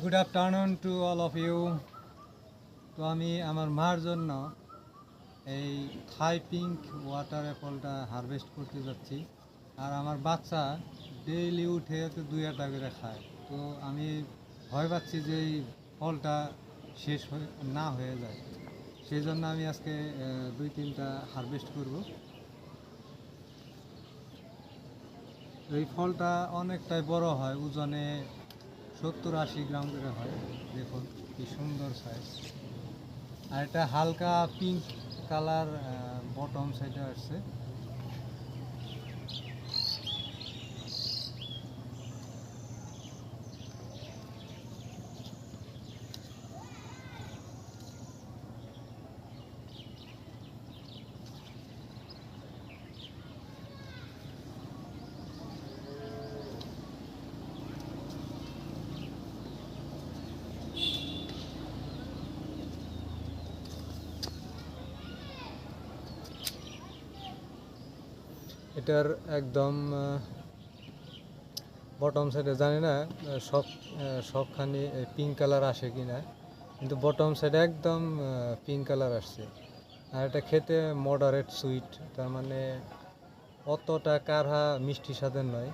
Good afternoon to all of you. তো আমি আমার মার জন্য এই থাই পিঙ্ক ওয়াটার অ্যাপলটা হারভেস্ট করতে যাচ্ছি। আর আমার বাচ্চা ডেইলি উঠে তো 2-1টা করে খায়। তো আমি ভয় পাচ্ছি যে এই ফলটা শেষ না হয়ে যায়। সেই জন্য আমি আজকে 2-3টা হারভেস্ট করব। এই ফলটা অনেকটাই বড় হয়, ওজনে 70-80 গ্রাম করে হয়। দেখুন কি সুন্দর সাইজ। আর এটা হালকা পিঙ্ক কালার বটম সাইডে আসছে। এটার একদম বটম সাইডে জানি না সবখানি পিঙ্ক কালার আসে কি না, কিন্তু বটম সাইডে একদম পিঙ্ক কালার আসছে। আর এটা খেতে মডারেট সুইট, তার মানে অতটা কারহা মিষ্টি স্বাদের নয়।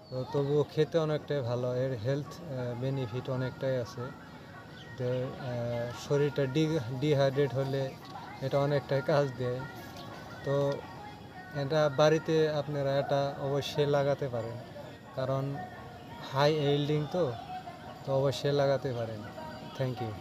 তো তবুও খেতে অনেকটাই ভালো, এর হেলথ বেনিফিট অনেকটাই আছে। তো শরীরটা ডিহাইড্রেট হলে এটা অনেকটাই কাজ দেয়। তো এটা বাড়িতে আপনারা এটা অবশ্যই লাগাতে পারেন, কারণ হাই ইল্ডিং তো অবশ্যই লাগাতে পারেন। Thank you.